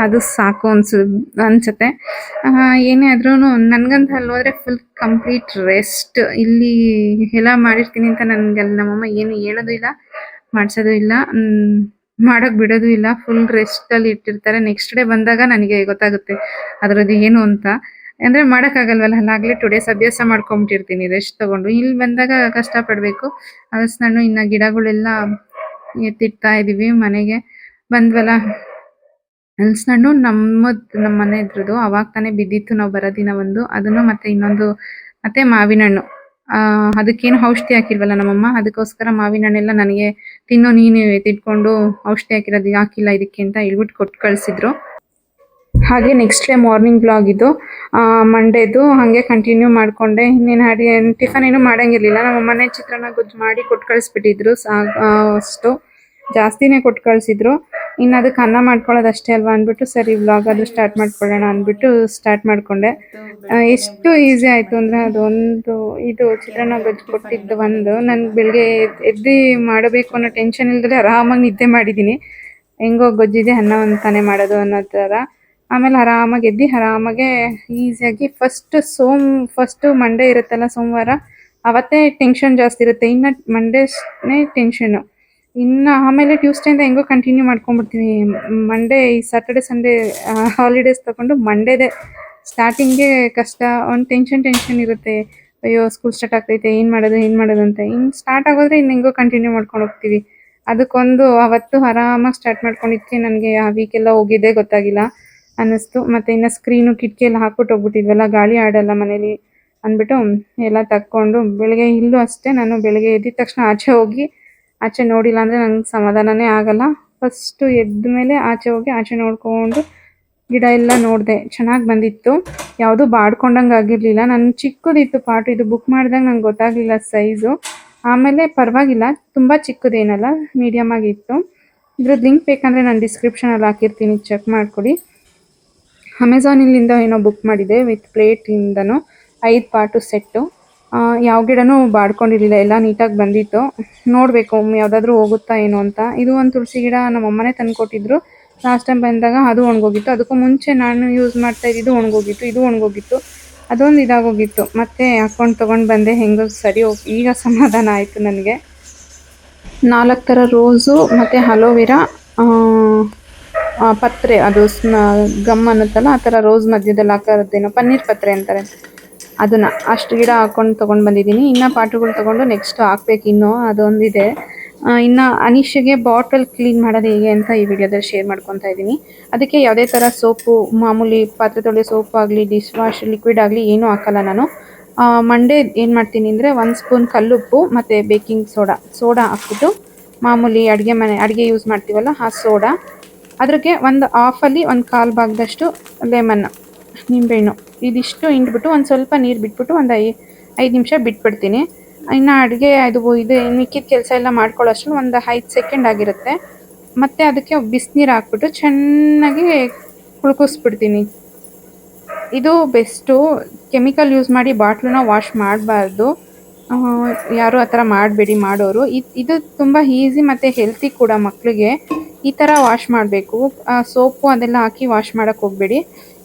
ಅದು ಸಾಕು ಅನ್ಸುತ್ತೆ. ಏನೇ ಆದ್ರೂ ನನ್ಗಂತ ಅಲ್ಲಿ ಹೋದ್ರೆ ಫುಲ್ ಕಂಪ್ಲೀಟ್ ರೆಸ್ಟ್. ಇಲ್ಲಿ ಎಲ್ಲ ಮಾಡಿರ್ತೀನಿ ಅಂತ ನನ್ಗೆ ಅಲ್ಲಿ ನಮ್ಮಮ್ಮ ಏನು ಹೇಳೋದು ಇಲ್ಲ, ಮಾಡ್ಸೋದು ಇಲ್ಲ, ಮಾಡಕ್ ಬಿಡೋದು ಇಲ್ಲ. ಫುಲ್ ರೆಸ್ಟ್ ಅಲ್ಲಿ ಇಟ್ಟಿರ್ತಾರೆ. ನೆಕ್ಸ್ಟ್ ಡೇ ಬಂದಾಗ ನನಗೆ ಗೊತ್ತಾಗುತ್ತೆ ಅದ್ರದ್ದು ಏನು ಅಂತ. ಅಂದ್ರೆ ಮಾಡಕ್ಕಾಗಲ್ವಲ್ಲ, ಅಲ್ಲಾಗ್ಲೇ 2 days ಅಭ್ಯಾಸ ಮಾಡ್ಕೊಂಬಿಟ್ಟಿರ್ತೀನಿ ರೆಸ್ಟ್ ತಗೊಂಡು. ಇಲ್ಲಿ ಬಂದಾಗ ಕಷ್ಟ ಪಡ್ಬೇಕು. ನಾನು ಇನ್ನ ಗಿಡಗಳೆಲ್ಲ ಎತ್ತಿಡ್ತಾ ಇದೀವಿ. ಮನೆಗೆ ಬಂದ್ವಲ್ಲ, ಹಲಸಿನಣ್ಣು ನಮ್ಮ ಮನೆ ಇದ್ರದ್ದು ಅವಾಗ ತಾನೇ ಬಿದ್ದಿತ್ತು ನಾವು ಬರೋ ದಿನ ಒಂದು. ಅದನ್ನು ಮತ್ತೆ ಇನ್ನೊಂದು ಮತ್ತೆ ಮಾವಿನ ಹಣ್ಣು. ಅದಕ್ಕೇನು ಔಷಧಿ ಹಾಕಿಲ್ವಲ್ಲ ನಮ್ಮಮ್ಮ, ಅದಕ್ಕೋಸ್ಕರ ಮಾವಿನ ಹಣ್ಣೆಲ್ಲ ನನಗೆ ತಿನ್ನೋ, ನೀನು ಎತ್ತಿಟ್ಕೊಂಡು ಔಷಧಿ ಹಾಕಿರೋದು ಹಾಕಿಲ್ಲ ಇದಕ್ಕೆ ಅಂತ ಹೇಳ್ಬಿಟ್ಟು ಕೊಟ್ಟು ಕಳಿಸಿದ್ರು. ಹಾಗೆ ನೆಕ್ಸ್ಟ್ ಡೇ ಮಾರ್ನಿಂಗ್ ಬ್ಲಾಗ್ ಇದು, ಮಂಡೇದು. ಹಾಗೆ ಕಂಟಿನ್ಯೂ ಮಾಡ್ಕೊಂಡೆ. ಇನ್ನೇನು ಟಿಫನ್ ಏನು ಮಾಡಂಗಿರ್ಲಿಲ್ಲ. ನಮ್ಮ ಮನೆ ಚಿತ್ರಾನ್ನ ಗೊಜ್ಜು ಮಾಡಿ ಕೊಟ್ಟು ಕಳಿಸ್ಬಿಟ್ಟಿದ್ರು. ಅಷ್ಟು ಜಾಸ್ತಿನೇ ಕೊಟ್ಟು ಕಳಿಸಿದ್ರು. ಇನ್ನು ಅದಕ್ಕೆ ಅನ್ನ ಮಾಡ್ಕೊಳ್ಳೋದು ಅಷ್ಟೇ ಅಲ್ವಾ ಅಂದ್ಬಿಟ್ಟು ಸರಿ ವ್ಲಾಗ್ ಅದು ಸ್ಟಾರ್ಟ್ ಮಾಡ್ಕೊಳ್ಳೋಣ ಅಂದ್ಬಿಟ್ಟು ಸ್ಟಾರ್ಟ್ ಮಾಡ್ಕೊಂಡೆ. ಎಷ್ಟು ಈಸಿ ಆಯಿತು ಅಂದರೆ ಅದೊಂದು ಇದು ಚಿತ್ರಾನ್ನ ಗೊಜ್ಜು ಕೊಟ್ಟಿದ್ದು ಒಂದು. ನಾನು ಬೆಳಗ್ಗೆ ಎದ್ದು ಮಾಡಬೇಕು ಅನ್ನೋ ಟೆನ್ಷನ್ ಇಲ್ದರೆ ಆರಾಮಾಗಿ ನಿದ್ದೆ ಮಾಡಿದ್ದೀನಿ. ಹೆಂಗೋ ಗೊಜ್ಜಿದೆ ಅನ್ನ ಒಂದು ತಾನೇ ಮಾಡೋದು ಅನ್ನೋ ಥರ. ಆಮೇಲೆ ಆರಾಮಾಗಿ ಎದ್ದು ಆರಾಮಾಗೆ ಈಸಿಯಾಗಿ ಫಸ್ಟ್ ಮಂಡೇ ಇರುತ್ತಲ್ಲ ಸೋಮವಾರ, ಅವತ್ತೇ ಟೆನ್ಷನ್ ಜಾಸ್ತಿ ಇರುತ್ತೆ. ಇನ್ನು ಮಂಡೇನೇ ಟೆನ್ಷನ್ನು. ಇನ್ನು ಆಮೇಲೆ ಟ್ಯೂಸ್ಡೇಯಿಂದ ಹೆಂಗೋ ಕಂಟಿನ್ಯೂ ಮಾಡ್ಕೊಂಡ್ಬಿಡ್ತೀನಿ. ಮಂಡೇ ಈ ಸ್ಯಾಟರ್ಡೆ ಸಂಡೇ ಹಾಲಿಡೇಸ್ ತಗೊಂಡು ಮಂಡೇದೇ ಸ್ಟಾರ್ಟಿಂಗೇ ಕಷ್ಟ. ಒಂದು ಟೆನ್ಷನ್ ಇರುತ್ತೆ. ಅಯ್ಯೋ ಸ್ಕೂಲ್ ಸ್ಟಾರ್ಟ್ ಆಗ್ತೈತೆ, ಏನು ಮಾಡೋದು ಅಂತ. ಇನ್ನು ಸ್ಟಾರ್ಟ್ ಆಗೋದ್ರೆ ಇನ್ನು ಹೆಂಗೋ ಕಂಟಿನ್ಯೂ ಮಾಡ್ಕೊಂಡು ಹೋಗ್ತೀವಿ. ಅದಕ್ಕೊಂದು ಅವತ್ತು ಆರಾಮಾಗಿ ಸ್ಟಾರ್ಟ್ ಮಾಡ್ಕೊಂಡಿದ್ದಕ್ಕೆ ನನಗೆ ಆ ವೀಕೆಲ್ಲ ಹೋಗಿದ್ದೇ ಗೊತ್ತಾಗಿಲ್ಲ ಅನ್ನಿಸ್ತು. ಮತ್ತು ಇನ್ನು ಸ್ಕ್ರೀನು ಕಿಟಕಿ ಎಲ್ಲ ಹಾಕ್ಬಿಟ್ಟು ಹೋಗ್ಬಿಟ್ಟಿದ್ವಲ್ಲ, ಗಾಳಿ ಆಡಲ್ಲ ಮನೇಲಿ ಅಂದ್ಬಿಟ್ಟು ಎಲ್ಲ ತಕ್ಕೊಂಡು ಬೆಳಗ್ಗೆ ಇಲ್ಲೂ ಅಷ್ಟೇ. ನಾನು ಬೆಳಗ್ಗೆ ಎದ್ದಿದ ತಕ್ಷಣ ಆಚೆ ನೋಡಿಲ್ಲ ಅಂದರೆ ನಂಗೆ ಸಮಾಧಾನನೇ ಆಗಲ್ಲ. ಫಸ್ಟು ಎದ್ದ ಮೇಲೆ ಆಚೆ ನೋಡ್ಕೊಂಡು ಗಿಡ ಎಲ್ಲ ನೋಡಿದೆ, ಚೆನ್ನಾಗಿ ಬಂದಿತ್ತು. ಯಾವುದೂ ಬಾಡ್ಕೊಂಡಂಗೆ ಆಗಿರಲಿಲ್ಲ. ನನ್ನ ಚಿಕ್ಕದಿತ್ತು ಪಾಟು, ಇದು ಬುಕ್ ಮಾಡಿದಾಗ ನಂಗೆ ಗೊತ್ತಾಗಲಿಲ್ಲ ಸೈಜು. ಆಮೇಲೆ ಪರವಾಗಿಲ್ಲ, ತುಂಬ ಚಿಕ್ಕದೇನಲ್ಲ, ಮೀಡಿಯಮ್ ಆಗಿತ್ತು. ಇದ್ರದ್ದು ಲಿಂಕ್ ಬೇಕಂದರೆ ನಾನು ಡಿಸ್ಕ್ರಿಪ್ಷನಲ್ಲಿ ಹಾಕಿರ್ತೀನಿ, ಚೆಕ್ ಮಾಡ್ಕೊಡಿ. ಅಮೆಝಾನಿಂದ ಏನೋ ಬುಕ್ ಮಾಡಿದೆ ವಿತ್ ಪ್ಲೇಟಿಂದನೂ 5 ಪಾಟು ಸೆಟ್ಟು. ಯಾವ ಗಿಡನೂ ಬಾಡ್ಕೊಂಡಿರಲಿಲ್ಲ, ಎಲ್ಲ ನೀಟಾಗಿ ಬಂದಿತ್ತು. ನೋಡಬೇಕು ಯಾವುದಾದ್ರೂ ಹೋಗುತ್ತಾ ಏನೋ ಅಂತ. ಇದು ಒಂದು ತುಳಸಿ ಗಿಡ ನಮ್ಮಮ್ಮನೇ ತಂದು ಕೊಟ್ಟಿದ್ರು. ಲಾಸ್ಟ್ ಟೈಮ್ ಬಂದಾಗ ಅದು ಒಣಗೋಗಿತ್ತು. ಅದಕ್ಕೂ ಮುಂಚೆ ನಾನು ಯೂಸ್ ಮಾಡ್ತಾ ಇದ್ದಿದ್ದು ಇದು ಒಣಗೋಗಿತ್ತು. ಅದೊಂದು ಇದಾಗೋಗಿತ್ತು. ಮತ್ತೆ ಹಾಕ್ಕೊಂಡು ತೊಗೊಂಡು ಬಂದೆ, ಹೆಂಗೋ ಸರಿ ಈಗ ಸಮಾಧಾನ ಆಯಿತು ನನಗೆ. 4 ಥರ ರೋಸು ಮತ್ತು ಅಲೋವೆರಾ, ಪತ್ರೆ, ಅದು ಗಮ್ ಅನ್ನುತ್ತಲ್ಲ ಆ ಥರ ರೋಸ್ ಮಧ್ಯದಲ್ಲಿ ಹಾಕೋದೇನೋ ಪನ್ನೀರ್ ಪತ್ರೆ ಅಂತಾರೆ, ಅದನ್ನು ಅಷ್ಟು ಗಿಡ ಹಾಕ್ಕೊಂಡು ತೊಗೊಂಡು ಬಂದಿದ್ದೀನಿ. ಇನ್ನು ಪಾಟುಗಳು ತೊಗೊಂಡು ನೆಕ್ಸ್ಟ್ ಹಾಕ್ಬೇಕು. ಇನ್ನೂ ಅದೊಂದಿದೆ. ಇನ್ನು ಅನೀಶಿಗೆ ಬಾಟಲ್ ಕ್ಲೀನ್ ಮಾಡೋದು ಹೇಗೆ ಅಂತ ಈ ವಿಡಿಯೋದಲ್ಲಿ ಶೇರ್ ಮಾಡ್ಕೊತಾ ಇದ್ದೀನಿ. ಅದಕ್ಕೆ ಯಾವುದೇ ಥರ ಸೋಪು, ಮಾಮೂಲಿ ಪಾತ್ರೆ ತೊಳೆಯೋ ಸೋಪು ಆಗಲಿ, ಡಿಶ್ ವಾಶ್ ಲಿಕ್ವಿಡ್ ಆಗಲಿ ಏನೂ ಹಾಕಲ್ಲ ನಾನು. ಮಂಡೇ ಏನು ಮಾಡ್ತೀನಿ ಅಂದರೆ 1 ಸ್ಪೂನ್ ಕಲ್ಲುಪ್ಪು ಮತ್ತು ಬೇಕಿಂಗ್ ಸೋಡಾ ಹಾಕ್ಬಿಟ್ಟು, ಮಾಮೂಲಿ ಅಡುಗೆ ಯೂಸ್ ಮಾಡ್ತೀವಲ್ಲ ಆ ಸೋಡಾ, ಅದ್ರಿಗೆ ಒಂದು ಹಾಫಲ್ಲಿ 1/4 ಭಾಗದಷ್ಟು ಲೆಮನ್, ನಿಂಬೆಹಣ್ಣು, ಇದಿಷ್ಟು ಹಿಂಡ್ಬಿಟ್ಟು ಒಂದು ಸ್ವಲ್ಪ ನೀರು ಬಿಟ್ಬಿಟ್ಟು ಒಂದು 5 ನಿಮಿಷ ಬಿಟ್ಬಿಡ್ತೀನಿ. ಇನ್ನು ಅಡುಗೆ ಇದು ಮಿಕ್ಕಿದ ಕೆಲಸ ಎಲ್ಲ ಮಾಡ್ಕೊಳ್ಳೋಷ್ಟು ಒಂದು 5 ಸೆಕೆಂಡ್ ಆಗಿರುತ್ತೆ. ಮತ್ತು ಅದಕ್ಕೆ ಬಿಸಿನೀರು ಹಾಕ್ಬಿಟ್ಟು ಚೆನ್ನಾಗಿ ಕುಳ್ಕಿಸ್ಬಿಡ್ತೀನಿ. ಇದು ಬೆಸ್ಟು. ಕೆಮಿಕಲ್ ಯೂಸ್ ಮಾಡಿ ಬಾಟ್ಲನ್ನ ವಾಶ್ ಮಾಡಬಾರ್ದು. ಯಾರು ಆ ಥರ ಮಾಡಬೇಡಿ, ಮಾಡೋರು. ಇದು ತುಂಬ ಈಸಿ ಮತ್ತು ಹೆಲ್ತಿ ಕೂಡ. ಮಕ್ಕಳಿಗೆ ಈ ಥರ ವಾಶ್ ಮಾಡಬೇಕು. ಸೋಪು ಅದೆಲ್ಲ ಹಾಕಿ ವಾಶ್ ಮಾಡೋಕ್ಕೆ ಹೋಗಬೇಡಿ.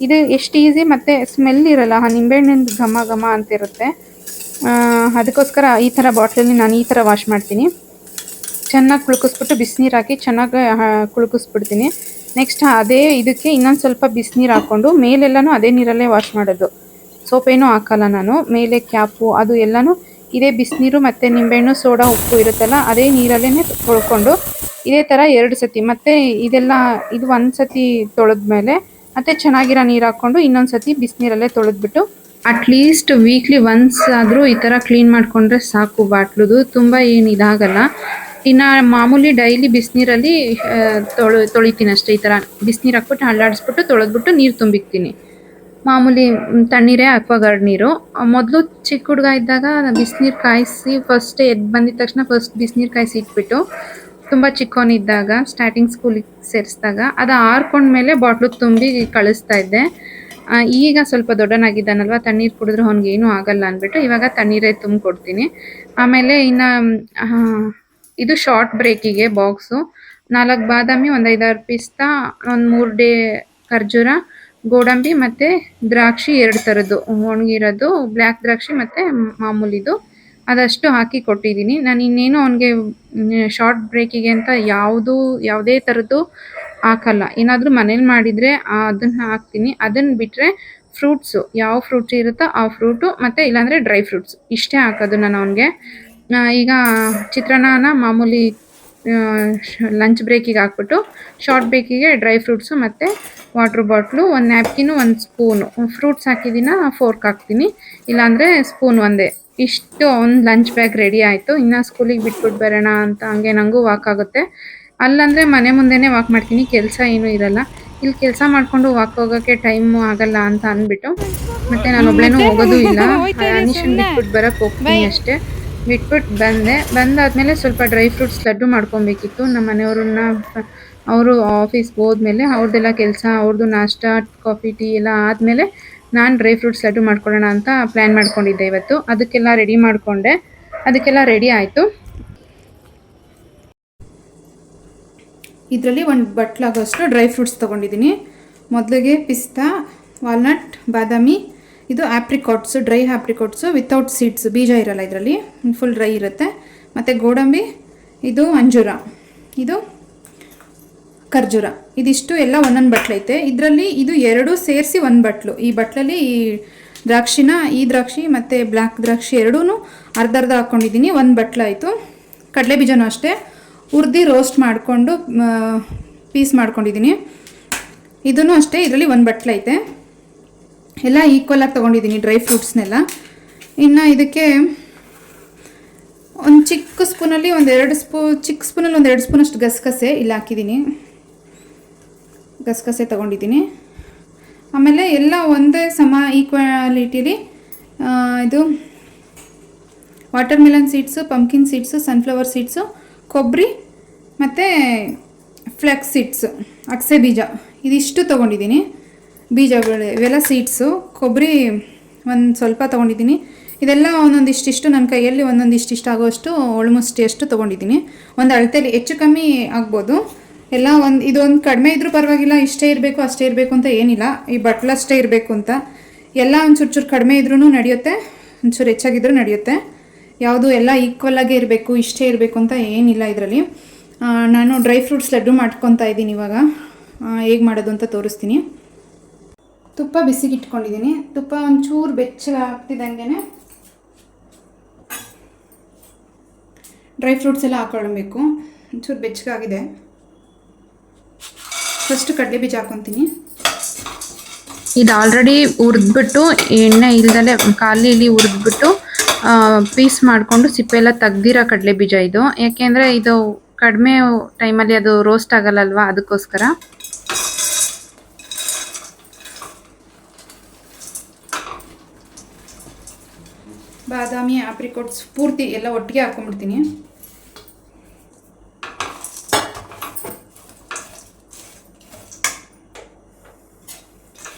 ಇದು ಎಷ್ಟು ಈಸಿ ಮತ್ತು ಸ್ಮೆಲ್ ಇರಲ್ಲ, ನಿಂಬೆಹಣ್ಣಿಂದು ಘಮ ಅಂತಿರುತ್ತೆ. ಅದಕ್ಕೋಸ್ಕರ ಈ ಥರ ಬಾಟ್ಲಲ್ಲಿ ನಾನು ಈ ಥರ ವಾಶ್ ಮಾಡ್ತೀನಿ. ಚೆನ್ನಾಗಿ ಕುಳ್ಕಿಸ್ಬಿಟ್ಟು ಬಿಸಿನೀರು ಹಾಕಿ ಚೆನ್ನಾಗಿ ಕುಳ್ಕಿಸ್ಬಿಡ್ತೀನಿ. ನೆಕ್ಸ್ಟ್ ಅದೇ ಇದಕ್ಕೆ ಇನ್ನೊಂದು ಸ್ವಲ್ಪ ಬಿಸಿನೀರು ಹಾಕ್ಕೊಂಡು ಮೇಲೆಲ್ಲನೂ ಅದೇ ನೀರಲ್ಲೇ ವಾಶ್ ಮಾಡೋದು. ಸೋಪೇನೂ ಹಾಕಲ್ಲ ನಾನು. ಮೇಲೆ ಕ್ಯಾಪು ಅದು ಎಲ್ಲನೂ ಇದೇ ಬಿಸಿನೀರು ಮತ್ತು ನಿಂಬೆಹಣ್ಣು, ಸೋಡಾ, ಉಪ್ಪು ಇರುತ್ತಲ್ಲ ಅದೇ ನೀರಲ್ಲೇ ತೊಳ್ಕೊಂಡು ಇದೇ ಥರ 2 ಸತಿ. ಮತ್ತು ಇದು 1 ಸತಿ ತೊಳೆದ್ಮೇಲೆ ಮತ್ತು ಚೆನ್ನಾಗಿರೋ ನೀರು ಹಾಕ್ಕೊಂಡು ಇನ್ನೊಂದು ಸತಿ ಬಿಸಿನೀರಲ್ಲೇ ತೊಳೆದ್ಬಿಟ್ಟು ಅಟ್ಲೀಸ್ಟ್ ವೀಕ್ಲಿ ಒನ್ಸ್ ಆದರೂ ಈ ಥರ ಕ್ಲೀನ್ ಮಾಡಿಕೊಂಡ್ರೆ ಸಾಕು. ಬಾಟ್ಲುದು ತುಂಬ ಏನು ಇದಾಗಲ್ಲ. ಇನ್ನು ಮಾಮೂಲಿ ಡೈಲಿ ಬಿಸಿನೀರಲ್ಲಿ ತೊಳಿತೀನಿ ಅಷ್ಟೇ. ಈ ಥರ ಬಿಸಿನೀರು ಹಾಕ್ಬಿಟ್ಟು ಅಲ್ಲಾಡಿಸ್ಬಿಟ್ಟು ತೊಳೆದ್ಬಿಟ್ಟು ನೀರು ತುಂಬಿಕ್ತೀನಿ. ಮಾಮೂಲಿ ತಣ್ಣೀರೇ ಅಕ್ವಾಗಾರ್ಡ್ ನೀರು. ಮೊದಲು ಚಿಕ್ಕ ಹುಡುಗ ಇದ್ದಾಗ ಬಿಸಿನೀರು ಕಾಯಿಸಿ ಫಸ್ಟ್ ಎದ್ದು ಬಂದಿದ ತಕ್ಷಣ ಬಿಸಿನೀರು ಕಾಯಿಸಿ ಇಟ್ಬಿಟ್ಟು, ತುಂಬ ಚಿಕ್ಕವನಿದ್ದಾಗ ಸ್ಟಾರ್ಟಿಂಗ್ ಸ್ಕೂಲಿಗೆ ಸೇರಿಸಿದಾಗ ಅದು ಆರ್ಕೊಂಡ್ಮೇಲೆ ಬಾಟ್ಲು ತುಂಬಿ ಕಳಿಸ್ತಾ ಇದ್ದೆ. ಈಗ ಸ್ವಲ್ಪ ದೊಡ್ಡನಾಗಿದ್ದಾನಲ್ವ, ತಣ್ಣೀರು ಕುಡಿದ್ರೆ ಅವ್ನಿಗೆ ಏನೂ ಆಗಲ್ಲ ಅಂದ್ಬಿಟ್ಟು ಇವಾಗ ತಣ್ಣೀರೇ ತುಂಬಿಕೊಡ್ತೀನಿ. ಆಮೇಲೆ ಇನ್ನು ಇದು ಶಾರ್ಟ್ ಬ್ರೇಕಿಗೆ ಬಾಕ್ಸು 4 ಬಾದಾಮಿ, ಒಂದು 5-6 ಪಿಸ್ತಾ, ಒಂದು 3 ಖರ್ಜೂರ, ಗೋಡಂಬಿ ಮತ್ತು ದ್ರಾಕ್ಷಿ 2 ಥರದ್ದು, ಒಣಗಿರೋದು ಬ್ಲ್ಯಾಕ್ ದ್ರಾಕ್ಷಿ ಮತ್ತು ಮಾಮೂಲಿದು, ಅದಷ್ಟು ಹಾಕಿ ಕೊಟ್ಟಿದ್ದೀನಿ. ನಾನು ಇನ್ನೇನು ಅವನಿಗೆ ಶಾರ್ಟ್ ಬ್ರೇಕಿಗೆ ಅಂತ ಯಾವುದೇ ಥರದ್ದು ಹಾಕಲ್ಲ. ಏನಾದರೂ ಮನೇಲಿ ಮಾಡಿದರೆ ಅದನ್ನು ಹಾಕ್ತೀನಿ. ಅದನ್ನು ಬಿಟ್ಟರೆ ಫ್ರೂಟ್ಸು, ಯಾವ ಫ್ರೂಟ್ಸ್ ಇರುತ್ತೋ ಆ ಫ್ರೂಟು ಮತ್ತು ಇಲ್ಲಾಂದರೆ ಡ್ರೈ ಫ್ರೂಟ್ಸ್ ಇಷ್ಟೇ ಹಾಕೋದು ನಾನು ಅವನಿಗೆ. ಈಗ ಚಿತ್ರಾನ್ನನ ಮಾಮೂಲಿ ಲಂಚ್ ಬ್ರೇಕಿಗೆ ಹಾಕ್ಬಿಟ್ಟು ಶಾರ್ಟ್ ಬ್ರೇಕಿಗೆ ಡ್ರೈ ಫ್ರೂಟ್ಸು ಮತ್ತು ವಾಟ್ರ್ ಬಾಟ್ಲು, ಒಂದು ನ್ಯಾಪ್ಕಿನು, ಒಂದು ಸ್ಪೂನು ಫ್ರೂಟ್ಸ್ ಹಾಕಿದ್ದೀನ ಫೋರ್ಕ್ ಹಾಕ್ತೀನಿ, ಇಲ್ಲಾಂದರೆ ಸ್ಪೂನ್ ಒಂದೇ. ಇಷ್ಟು ಒಂದು ಲಂಚ್ ಬ್ಯಾಗ್ ರೆಡಿ ಆಯಿತು. ಇನ್ನು ಸ್ಕೂಲಿಗೆ ಬಿಟ್ಬಿಟ್ಟು ಬರೋಣ ಅಂತ ಹಂಗೆ ನನಗೂ ವಾಕ್ ಆಗುತ್ತೆ. ಅಲ್ಲಂದರೆ ಮನೆ ಮುಂದೆನೇ ವಾಕ್ ಮಾಡ್ತೀನಿ, ಕೆಲಸ ಏನೂ ಇರಲ್ಲ. ಇಲ್ಲಿ ಕೆಲಸ ಮಾಡಿಕೊಂಡು ವಾಕ್ ಹೋಗೋಕ್ಕೆ ಟೈಮು ಆಗಲ್ಲ ಅಂತ ಅಂದ್ಬಿಟ್ಟು ಮತ್ತು ನಾನು ಒಬ್ಬಳೇನೂ ಹೋಗೋದು ಇಲ್ಲ. ಅನಿಶನ್ ಬಿಟ್ಬಿಟ್ಟು ಬರೋಕ್ಕೆ ಹೋಗ್ತೀನಿ ಅಷ್ಟೇ. ಬಿಟ್ಬಿಟ್ಟು ಬಂದಾದಮೇಲೆ ಸ್ವಲ್ಪ ಡ್ರೈ ಫ್ರೂಟ್ಸ್ ಲಡ್ಡು ಮಾಡ್ಕೊಬೇಕಿತ್ತು. ನಮ್ಮ ಮನೆಯವ್ರನ್ನ ಅವರು ಆಫೀಸ್ಗೆ ಹೋದ್ಮೇಲೆ ಅವ್ರದ್ದೆಲ್ಲ ಕೆಲಸ, ಅವ್ರದ್ದು ನಾಷ್ಟ, ಕಾಫಿ, ಟೀ ಎಲ್ಲ ಆದಮೇಲೆ ನಾನು ಡ್ರೈ ಫ್ರೂಟ್ಸ್ ಲಡ್ಡು ಮಾಡ್ಕೊಳ್ಳೋಣ ಅಂತ ಪ್ಲ್ಯಾನ್ ಮಾಡ್ಕೊಂಡಿದ್ದೆ ಇವತ್ತು. ಅದಕ್ಕೆಲ್ಲ ರೆಡಿ ಮಾಡಿಕೊಂಡೆ. ಅದಕ್ಕೆಲ್ಲ ರೆಡಿ ಆಯಿತು. ಇದರಲ್ಲಿ ಒಂದು ಬಟ್ಲಾಗೋಷ್ಟು ಡ್ರೈ ಫ್ರೂಟ್ಸ್ ತೊಗೊಂಡಿದ್ದೀನಿ. ಮೊದಲಿಗೆ ಪಿಸ್ತಾ, ವಾಲ್ನಟ್, ಬಾದಾಮಿ, ಇದು ಆಪ್ರಿಕಾಟ್ಸು, ಡ್ರೈ ಆಪ್ರಿಕಾಟ್ಸು ವಿತೌಟ್ ಸೀಡ್ಸ್, ಬೀಜ ಇರಲ್ಲ ಇದರಲ್ಲಿ, ಫುಲ್ ಡ್ರೈ ಇರುತ್ತೆ. ಮತ್ತು ಗೋಡಂಬಿ, ಇದು ಅಂಜೂರ, ಇದು ಖರ್ಜೂರ, ಇದಿಷ್ಟು ಎಲ್ಲ ಒಂದೊಂದು ಬಟ್ಲೈತೆ. ಇದರಲ್ಲಿ ಇದು ಎರಡೂ ಸೇರಿಸಿ ಒಂದು ಬಟ್ಲು. ಈ ಬಟ್ಲಲ್ಲಿ ಈ ದ್ರಾಕ್ಷಿನ, ಈ ದ್ರಾಕ್ಷಿ ಮತ್ತು ಬ್ಲ್ಯಾಕ್ ದ್ರಾಕ್ಷಿ ಎರಡೂ ಅರ್ಧ ಅರ್ಧ ಹಾಕ್ಕೊಂಡಿದ್ದೀನಿ. ಒಂದು ಬಟ್ಲಾಯಿತು. ಕಡಲೆ ಬೀಜನೂ ಅಷ್ಟೇ ಹುರಿದು ರೋಸ್ಟ್ ಮಾಡಿಕೊಂಡು ಪೀಸ್ ಮಾಡ್ಕೊಂಡಿದ್ದೀನಿ. ಇದೂ ಅಷ್ಟೇ, ಇದರಲ್ಲಿ ಒಂದು ಬಟ್ಲೈತೆ. ಎಲ್ಲ ಈಕ್ವಲಾಗಿ ತೊಗೊಂಡಿದ್ದೀನಿ ಡ್ರೈ ಫ್ರೂಟ್ಸ್ನೆಲ್ಲ. ಇನ್ನು ಇದಕ್ಕೆ ಒಂದು ಚಿಕ್ಕ ಸ್ಪೂನಲ್ಲಿ ಚಿಕ್ಕ ಸ್ಪೂನಲ್ಲಿ ಒಂದು 2 ಸ್ಪೂನಷ್ಟು ಗಸಗಸೆ ಇಲ್ಲಿ ಹಾಕಿದ್ದೀನಿ. ಗಸಗಸೆ ತೊಗೊಂಡಿದ್ದೀನಿ. ಆಮೇಲೆ ಎಲ್ಲ ಒಂದೇ ಸಮ ಈಕ್ವಾಲಿಟಿಲಿ ಇದು water melon seeds, pumpkin seeds, sunflower seeds, ಕೊಬ್ಬರಿ ಮತ್ತು ಫ್ಲೆಕ್ಸ್ ಸೀಡ್ಸು, ಅಗಸೆ ಬೀಜ, ಇದಿಷ್ಟು ತೊಗೊಂಡಿದ್ದೀನಿ. ಬೀಜಗಳು ಇವೆಲ್ಲ ಸೀಡ್ಸು. ಕೊಬ್ಬರಿ ಒಂದು ಸ್ವಲ್ಪ ತೊಗೊಂಡಿದ್ದೀನಿ. ಇದೆಲ್ಲ ಒಂದೊಂದಿಷ್ಟಿಷ್ಟು ನನ್ನ ಕೈಯಲ್ಲಿ ಒಂದೊಂದಿಷ್ಟಿಷ್ಟು ಆಗೋಷ್ಟು ಆಲ್ಮೋಸ್ಟ್ ಎಷ್ಟು ತೊಗೊಂಡಿದ್ದೀನಿ. ಒಂದು ಅಳತೆಯಲ್ಲಿ ಹೆಚ್ಚು ಕಮ್ಮಿ ಆಗ್ಬೋದು. ಎಲ್ಲ ಇದೊಂದು ಕಡಿಮೆ ಇದ್ರೂ ಪರವಾಗಿಲ್ಲ, ಇಷ್ಟೇ ಇರಬೇಕು ಅಷ್ಟೇ ಇರಬೇಕು ಅಂತ ಏನಿಲ್ಲ. ಈ ಬಟ್ಲಷ್ಟೇ ಇರಬೇಕು ಅಂತ ಎಲ್ಲ ಒಂದು ಚೂರು ಕಡಿಮೆ ಇದ್ರೂ ನಡೆಯುತ್ತೆ, ಒಂಚೂರು ಹೆಚ್ಚಾಗಿದ್ರೂ ನಡೆಯುತ್ತೆ. ಯಾವುದು ಎಲ್ಲ ಈಕ್ವಲಾಗೇ ಇರಬೇಕು, ಇಷ್ಟೇ ಇರಬೇಕು ಅಂತ ಏನಿಲ್ಲ ಇದರಲ್ಲಿ. ನಾನು ಡ್ರೈ ಫ್ರೂಟ್ಸ್ ಲಡ್ಡು ಮಾಡ್ಕೊತಾ ಇದ್ದೀನಿ. ಇವಾಗ ಹೇಗೆ ಮಾಡೋದು ಅಂತ ತೋರಿಸ್ತೀನಿ. ತುಪ್ಪ ಬಿಸಿಗೆ ಇಟ್ಕೊಂಡಿದ್ದೀನಿ. ತುಪ್ಪ ಒಂಚೂರು ಬೆಚ್ಚಗೆ ಹಾಕ್ತಿದ್ದಂಗೆ ಡ್ರೈ ಫ್ರೂಟ್ಸ್ ಎಲ್ಲ ಹಾಕ್ಕೊಳ್ಬೇಕು. ಒಂಚೂರು ಬೆಚ್ಚಗಾಗಿದೆ. ಫಸ್ಟ್ ಕಡಲೆ ಬೀಜ ಹಾಕ್ಕೊತೀನಿ. ಇದು ಆಲ್ರೆಡಿ ಹುರಿದ್ಬಿಟ್ಟು ಎಣ್ಣೆ ಇಲ್ದಲೆ ಖಾಲಿಲಿ ಹುರಿದ್ಬಿಟ್ಟು ಪೀಸ್ ಮಾಡಿಕೊಂಡು ಸಿಪ್ಪೆಲ್ಲ ತೆಗ್ದಿರೋ ಕಡಲೆ ಬೀಜ ಇದು. ಯಾಕೆಂದರೆ ಇದು ಕಡಿಮೆ ಟೈಮಲ್ಲಿ ಅದು ರೋಸ್ಟ್ ಆಗಲ್ಲಲ್ವಾ, ಅದಕ್ಕೋಸ್ಕರ. ಬಾದಾಮಿ, ಆಪ್ರಿಕಾಟ್ಸ್ ಪೂರ್ತಿ ಎಲ್ಲ ಒಟ್ಟಿಗೆ ಹಾಕ್ಕೊಂಡ್ಬಿಡ್ತೀನಿ.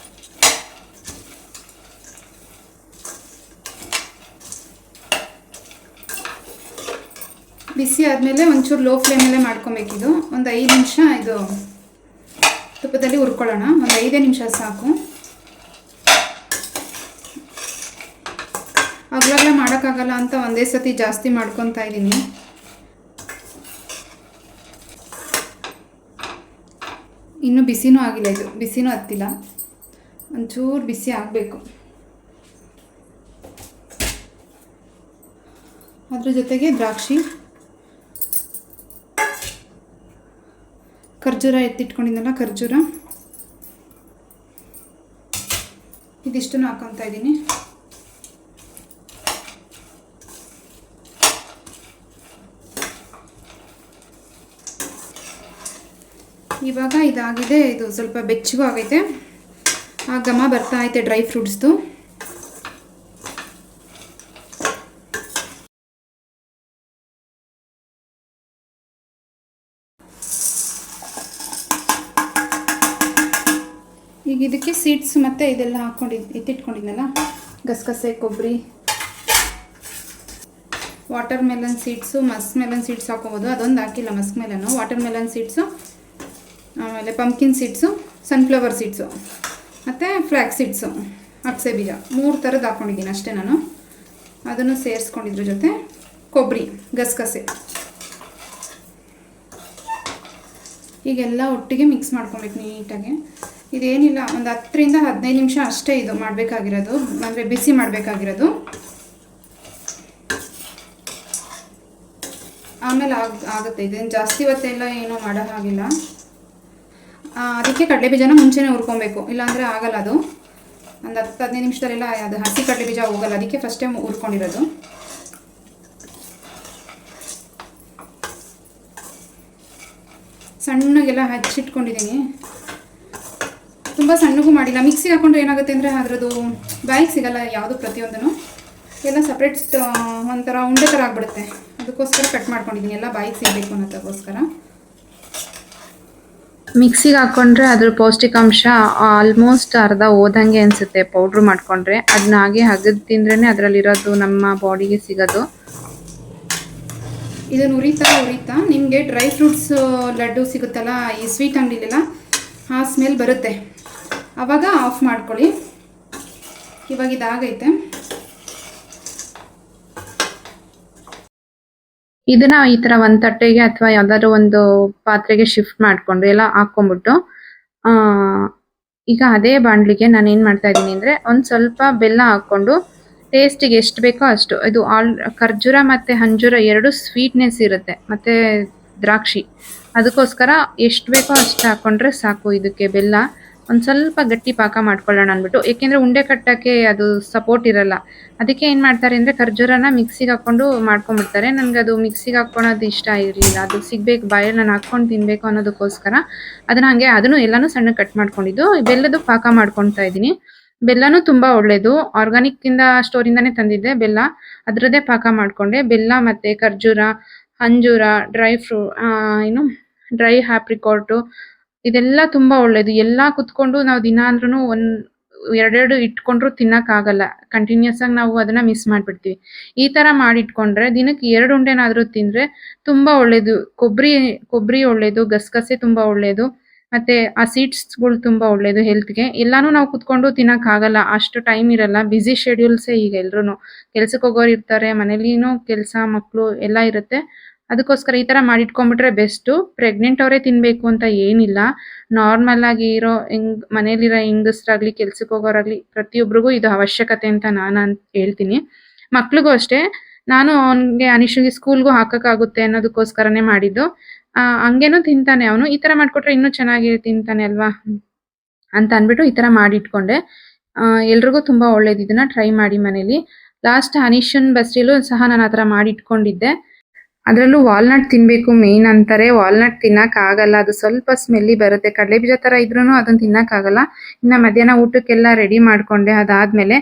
ಬಿಸಿ ಆದಮೇಲೆ ಒಂಚೂರು ಲೋ ಫ್ಲೇಮಲ್ಲೇ ಮಾಡ್ಕೊಬೇಕಿದು. ಒಂದು 5 ನಿಮಿಷ ಇದು ತುಪ್ಪದಲ್ಲಿ ಹುರ್ಕೊಳ್ಳೋಣ. ಒಂದು 5 ನಿಮಿಷ ಸಾಕು. ಅಗ್ಲಗ್ಲ ಮಾಡೋಕ್ಕಾಗಲ್ಲ ಅಂತ ಒಂದೇ ಸತಿ ಜಾಸ್ತಿ ಮಾಡ್ಕೊತಾ ಇದ್ದೀನಿ. ಇನ್ನೂ ಬಿಸಿನೂ ಆಗಿಲ್ಲ, ಇದು ಬಿಸಿನೂ ಹತ್ತಿಲ್ಲ. ಒಂಚೂರು ಬಿಸಿ ಆಗಬೇಕು. ಅದ್ರ ಜೊತೆಗೆ ದ್ರಾಕ್ಷಿ, ಖರ್ಜೂರ ಎತ್ತಿಟ್ಕೊಂಡಿದ್ದಲ್ಲ, ಖರ್ಜೂರ, ಇದಿಷ್ಟನ್ನು ಹಾಕ್ಕೊತಾ ಇದ್ದೀನಿ. ಇವಾಗ ಇದಾಗಿದೆ. ಇದು ಸ್ವಲ್ಪ ಬೆಚ್ಚಗೂ ಆಗೈತೆ. ಆ ಘಮ ಬರ್ತಾ ಐತೆ ಡ್ರೈ ಫ್ರೂಟ್ಸ್ದು. ಈಗ ಇದಕ್ಕೆ ಸೀಡ್ಸ್ ಮತ್ತು ಇದೆಲ್ಲ ಎತ್ತಿಟ್ಕೊಂಡಿದ್ನಲ್ಲ, ಗಸಗಸೆ, ಕೊಬ್ಬರಿ, water melon seeds, Musk melon seeds ಹಾಕೋಬೋದು. ಅದೊಂದು ಹಾಕಿಲ್ಲ ಮಸ್ಕ್ ಮೆಲನ್ನು. ವಾಟರ್ ಮೆಲನ್ ಸೀಡ್ಸು, ಆಮೇಲೆ ಪಂಪ್ಕಿನ್ ಸೀಡ್ಸು, ಸನ್ಫ್ಲವರ್ ಸೀಡ್ಸು ಮತ್ತು ಫ್ಲ್ಯಾಕ್ಸ್ ಸೀಡ್ಸು, ಅಗಸೆ ಬೀಜ, 3 ಥರದ್ದು ಹಾಕ್ಕೊಂಡಿದ್ದೀನಿ ಅಷ್ಟೇ ನಾನು. ಅದನ್ನು ಸೇರಿಸ್ಕೊಂಡಿದ್ರ ಜೊತೆ ಕೊಬ್ಬರಿ, ಗಸಗಸೆ, ಈಗೆಲ್ಲ ಒಟ್ಟಿಗೆ ಮಿಕ್ಸ್ ಮಾಡ್ಕೊಬೇಕು ನೀಟಾಗಿ. ಇದೇನಿಲ್ಲ, ಒಂದು 10 ರಿಂದ 15 ನಿಮಿಷ ಅಷ್ಟೇ ಇದು ಮಾಡಬೇಕಾಗಿರೋದು, ಅಂದರೆ ಬಿಸಿ ಮಾಡಬೇಕಾಗಿರೋದು. ಆಮೇಲೆ ಆಗುತ್ತೆ. ಇದೇನು ಜಾಸ್ತಿ ಹೊತ್ತೆಲ್ಲ ಏನೂ ಮಾಡೋ ಹಾಗಿಲ್ಲ. ಅದಕ್ಕೆ ಕಡಲೆ ಬೀಜನ ಮುಂಚೆನೇ ಹುರ್ಕೊಬೇಕು, ಇಲ್ಲಾಂದರೆ ಆಗಲ್ಲ ಅದು. ಒಂದು 10-15 ನಿಮಿಷದಲ್ಲೆಲ್ಲ ಅದು ಹಸಿ ಕಡಲೆ ಬೀಜ ಹೋಗಲ್ಲ, ಅದಕ್ಕೆ ಫಸ್ಟೇ ಹುರ್ಕೊಂಡಿರೋದು. ಸಣ್ಣಗೆಲ್ಲ ಹಚ್ಚಿಟ್ಕೊಂಡಿದ್ದೀನಿ. ತುಂಬ ಸಣ್ಣಗೂ ಮಾಡಿಲ್ಲ. ಮಿಕ್ಸಿಗೆ ಹಾಕೊಂಡ್ರೆ ಏನಾಗುತ್ತೆ ಅಂದರೆ ಅದರದ್ದು ಬಾಯಿಗೆ ಸಿಗಲ್ಲ ಯಾವುದು, ಪ್ರತಿಯೊಂದೂ ಎಲ್ಲ ಸಪ್ರೇಟ್ ಒಂಥರ ಉಂಡೆ ಥರ ಆಗಿಬಿಡುತ್ತೆ. ಅದಕ್ಕೋಸ್ಕರ ಕಟ್ ಮಾಡ್ಕೊಂಡಿದ್ದೀನಿ, ಎಲ್ಲ ಬಾಯಿಗೆ ಸಿಗಬೇಕು ಅನ್ನೋದಕ್ಕೋಸ್ಕರ. ಮಿಕ್ಸಿಗೆ ಹಾಕ್ಕೊಂಡ್ರೆ ಅದ್ರ ಪೌಷ್ಟಿಕಾಂಶ ಆಲ್ಮೋಸ್ಟ್ ಅರ್ಧ ಹೋದಂಗೆ ಅನಿಸುತ್ತೆ. ಪೌಡ್ರ್ ಮಾಡಿಕೊಂಡ್ರೆ ಅದನ್ನ ಹಾಗೆ ಹಗದು ತಿಂದ್ರೇ ಅದರಲ್ಲಿರೋದು ನಮ್ಮ ಬಾಡಿಗೆ ಸಿಗೋದು. ಇದನ್ನು ಉರಿತಾ ನಿಮಗೆ ಡ್ರೈ ಫ್ರೂಟ್ಸ್ ಲಡ್ಡು ಸಿಗುತ್ತಲ್ಲ ಈ ಸ್ವೀಟ್ ಅಂಗಡಿಲೆಲ್ಲ, ಆ ಸ್ಮೆಲ್ ಬರುತ್ತೆ. ಆವಾಗ ಆಫ್ ಮಾಡ್ಕೊಳ್ಳಿ. ಇವಾಗ ಇದಾಗೈತೆ. ಇದನ್ನ ಈ ತರ ಒಂದ್ ತಟ್ಟೆಗೆ ಅಥವಾ ಯಾವ್ದಾದ್ರು ಒಂದು ಪಾತ್ರೆಗೆ ಶಿಫ್ಟ್ ಮಾಡ್ಕೊಂಡು ಎಲ್ಲ ಹಾಕೊಂಡ್ಬಿಟ್ಟು ಆ ಈಗ ಅದೇ ಬಾಣ್ಲಿಗೆ ನಾನು ಏನ್ ಮಾಡ್ತಾ ಇದ್ದೀನಿ ಅಂದ್ರೆ ಒಂದ್ ಸ್ವಲ್ಪ ಬೆಲ್ಲ ಹಾಕೊಂಡು ಟೇಸ್ಟಿಗೆ ಎಷ್ಟು ಬೇಕೋ ಅಷ್ಟು, ಇದು ಖರ್ಜೂರ ಮತ್ತೆ ಅಂಜೂರ ಎರಡು ಸ್ವೀಟ್ನೆಸ್ ಇರುತ್ತೆ, ಮತ್ತೆ ದ್ರಾಕ್ಷಿ, ಅದಕ್ಕೋಸ್ಕರ ಎಷ್ಟು ಬೇಕೋ ಅಷ್ಟು ಹಾಕೊಂಡ್ರೆ ಸಾಕು. ಇದಕ್ಕೆ ಬೆಲ್ಲ ಒಂದ್ ಸ್ವಲ್ಪ ಗಟ್ಟಿ ಪಾಕ ಮಾಡ್ಕೊಳ್ಳೋಣ ಅಂದ್ಬಿಟ್ಟು, ಏಕೆಂದ್ರೆ ಉಂಡೆ ಕಟ್ಟಕ್ಕೆ ಅದು ಸಪೋರ್ಟ್ ಇರಲ್ಲ. ಅದಕ್ಕೆ ಏನ್ ಮಾಡ್ತಾರೆ ಅಂದ್ರೆ ಖರ್ಜೂರನ ಮಿಕ್ಸಿಗೆ ಹಾಕೊಂಡು ಮಾಡ್ಕೊಂಡ್ಬಿಡ್ತಾರೆ. ನನ್ಗೆ ಅದು ಮಿಕ್ಸಿಗೆ ಹಾಕೊಳೋದು ಇಷ್ಟ ಇರಲಿಲ್ಲ, ಅದು ಸಿಗ್ಬೇಕು ಬಾಯಲ್ಲಿ ನಾನು ಹಾಕೊಂಡು ತಿನ್ಬೇಕು ಅನ್ನೋದಕ್ಕೋಸ್ಕರ ಅದನ್ನ ಹಂಗೆ ಅದನ್ನು ಎಲ್ಲಾನು ಸಣ್ಣ ಕಟ್ ಮಾಡ್ಕೊಂಡಿದ್ದು ಬೆಲ್ಲದ ಪಾಕ ಮಾಡ್ಕೊಳ್ತಾ ಇದ್ದೀನಿ. ಬೆಲ್ಲನೂ ತುಂಬಾ ಒಳ್ಳೇದು, ಆರ್ಗಾನಿಕ್ ಇಂದ ಸ್ಟೋರ್ ಇಂದಾನೇ ತಂದಿದ್ದೆ ಬೆಲ್ಲ, ಅದ್ರದ್ದೇ ಪಾಕ ಮಾಡ್ಕೊಂಡೆ. ಬೆಲ್ಲ ಮತ್ತೆ ಖರ್ಜೂರ, ಅಂಜೂರ, ಡ್ರೈ ಆಪ್ರಿಕಾಟ್ ಇದೆಲ್ಲ ತುಂಬಾ ಒಳ್ಳೇದು. ಎಲ್ಲಾ ಕುತ್ಕೊಂಡು ನಾವು ದಿನ ಅಂದ್ರೂ ಎರಡೆರಡು ಇಟ್ಕೊಂಡ್ರು ತಿನ್ನಕ್ ಆಗಲ್ಲ, ಕಂಟಿನ್ಯೂಸ್ ಆಗಿ ನಾವು ಅದನ್ನ ಮಿಸ್ ಮಾಡ್ಬಿಡ್ತೀವಿ. ಈ ತರ ಮಾಡಿಟ್ಕೊಂಡ್ರೆ ದಿನಕ್ಕೆ 2 ಉಂಡೆನಾದ್ರೂ ತಿಂದ್ರೆ ತುಂಬಾ ಒಳ್ಳೇದು. ಕೊಬ್ಬರಿ ಒಳ್ಳೇದು, ಗಸಗಸೆ ತುಂಬಾ ಒಳ್ಳೇದು, ಮತ್ತೆ ಆ ಸೀಡ್ಸ್ಗಳು ತುಂಬಾ ಒಳ್ಳೇದು ಹೆಲ್ತ್ಗೆ. ಎಲ್ಲಾನು ನಾವು ಕುತ್ಕೊಂಡು ತಿನ್ನಕ್ ಆಗಲ್ಲ, ಅಷ್ಟು ಟೈಮ್ ಇರಲ್ಲ, ಬಿಸಿ ಶೆಡ್ಯೂಲ್ಸೇ ಈಗ ಎಲ್ರು ಕೆಲ್ಸಕ್ಕೆ ಹೋಗೋರು ಇರ್ತಾರೆ, ಮನೇಲಿನೂ ಕೆಲಸ ಮಕ್ಕಳು ಎಲ್ಲ ಇರುತ್ತೆ. ಅದಕ್ಕೋಸ್ಕರ ಈ ತರ ಮಾಡಿಟ್ಕೊಂಡ್ಬಿಟ್ರೆ ಬೆಸ್ಟ್. ಪ್ರೆಗ್ನೆಂಟ್ ಅವರೇ ತಿನ್ಬೇಕು ಅಂತ ಏನಿಲ್ಲ, ನಾರ್ಮಲ್ ಆಗಿ ಇರೋ ಮನೇಲಿರೋ ಹೆಂಗಸ್ರಾಗ್ಲಿ ಕೆಲ್ಸಕ್ಕೆ ಹೋಗೋರಾಗ್ಲಿ ಪ್ರತಿಯೊಬ್ಬರಿಗೂ ಇದು ಅವಶ್ಯಕತೆ ಅಂತ ನಾನು ಹೇಳ್ತೀನಿ. ಮಕ್ಳಿಗೂ ಅಷ್ಟೇ, ನಾನು ಅವನ್ಗೆ ಅನಿಶಿಗೆ ಸ್ಕೂಲ್ಗೂ ಹಾಕಕ್ಕಾಗುತ್ತೆ ಅನ್ನೋದಕ್ಕೋಸ್ಕರನೇ ಮಾಡಿದ್ದು. ಹಂಗೇನು ತಿಂತಾನೆ ಅವನು, ಈ ತರ ಮಾಡ್ಕೊಟ್ರೆ ಇನ್ನೂ ಚೆನ್ನಾಗಿ ತಿಂತಾನೆ ಅಲ್ವಾ ಅಂತ ಅನ್ಬಿಟ್ಟು ಈ ತರ ಮಾಡಿಟ್ಕೊಂಡೆ. ಎಲ್ರಿಗೂ ತುಂಬಾ ಒಳ್ಳೇದು, ಇದನ್ನ ಟ್ರೈ ಮಾಡಿ ಮನೇಲಿ. ಲಾಸ್ಟ್ ಅನಿಶನ್ ಬಸ್ರಿಲು ಸಹ ನಾನು ಆ ತರ ಮಾಡಿಟ್ಕೊಂಡಿದ್ದೆ. ಅದರಲ್ಲೂ ವಾಲ್ನಟ್ ತಿನ್ಬೇಕು ಮೇನ್ ಅಂತಾರೆ, ವಾಲ್ನಟ್ ತಿನ್ನಕ್ ಆಗಲ್ಲ, ಅದು ಸ್ವಲ್ಪ ಸ್ಮೆಲ್ಲಿ ಬರುತ್ತೆ, ಕಡಲೆ ಬೀಜ ತರ ಇದ್ರೂನು ಅದನ್ನ ತಿನ್ನಕ್ ಆಗಲ್ಲ. ಇನ್ನ ಮಧ್ಯಾಹ್ನ ಊಟಕ್ಕೆಲ್ಲ ರೆಡಿ ಮಾಡ್ಕೊಂಡೆ. ಅದಾದ್ಮೇಲೆ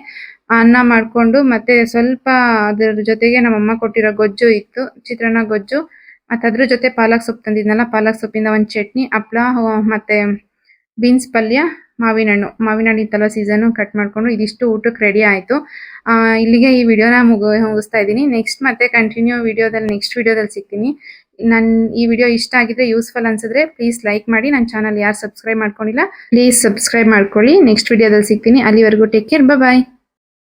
ಅನ್ನ ಮಾಡ್ಕೊಂಡು ಮತ್ತೆ ಸ್ವಲ್ಪ ಅದ್ರ ಜೊತೆಗೆ ನಮ್ಮಮ್ಮ ಕೊಟ್ಟಿರೋ ಗೊಜ್ಜು ಇತ್ತು, ಚಿತ್ರಾನ್ನ ಗೊಜ್ಜು, ಮತ್ತೆ ಅದ್ರ ಜೊತೆ ಪಾಲಕ್ ಸೊಪ್ಪು ತಂದಿದ್ನಲ್ಲ, ಪಾಲಕ್ ಸೊಪ್ಪಿಂದ ಒಂದು ಚಟ್ನಿ, ಹಪ್ಳ, ಮತ್ತೆ ಬೀನ್ಸ್ ಪಲ್ಯ, ಮಾವಿನ ಹಣ್ಣು ಇತ್ತಲ್ಲ ಸೀಸನ್, ಕಟ್ ಮಾಡ್ಕೊಂಡು ಇದಿಷ್ಟು ಊಟಕ್ಕೆ ರೆಡಿ ಆಯ್ತು. ಇಲ್ಲಿಗೆ ಈ ವಿಡಿಯೋನ ಮುಗಿಸ್ತಾ ಇದ್ದೀನಿ. ನೆಕ್ಸ್ಟ್ ಮತ್ತೆ ಕಂಟಿನ್ಯೂ ನೆಕ್ಸ್ಟ್ ವಿಡಿಯೋದಲ್ಲಿ ಸಿಗ್ತೀನಿ. ಈ ವಿಡಿಯೋ ಇಷ್ಟ ಆಗಿದ್ರೆ, ಯೂಸ್ಫುಲ್ ಅನ್ಸಿದ್ರೆ ಪ್ಲೀಸ್ ಲೈಕ್ ಮಾಡಿ. ನನ್ನ ಚಾನಲ್ ಯಾರು ಸಬ್ಸ್ಕ್ರೈಬ್ ಮಾಡ್ಕೊಂಡಿಲ್ಲ ಪ್ಲೀಸ್ ಸಬ್ಸ್ಕ್ರೈಬ್ ಮಾಡ್ಕೊಳ್ಳಿ. ನೆಕ್ಸ್ಟ್ ವಿಡಿಯೋದಲ್ಲಿ ಸಿಗ್ತೀನಿ. ಅಲ್ಲಿವರೆಗೂ ಟೇಕ್ ಕೇರ್, ಬಾಯ್.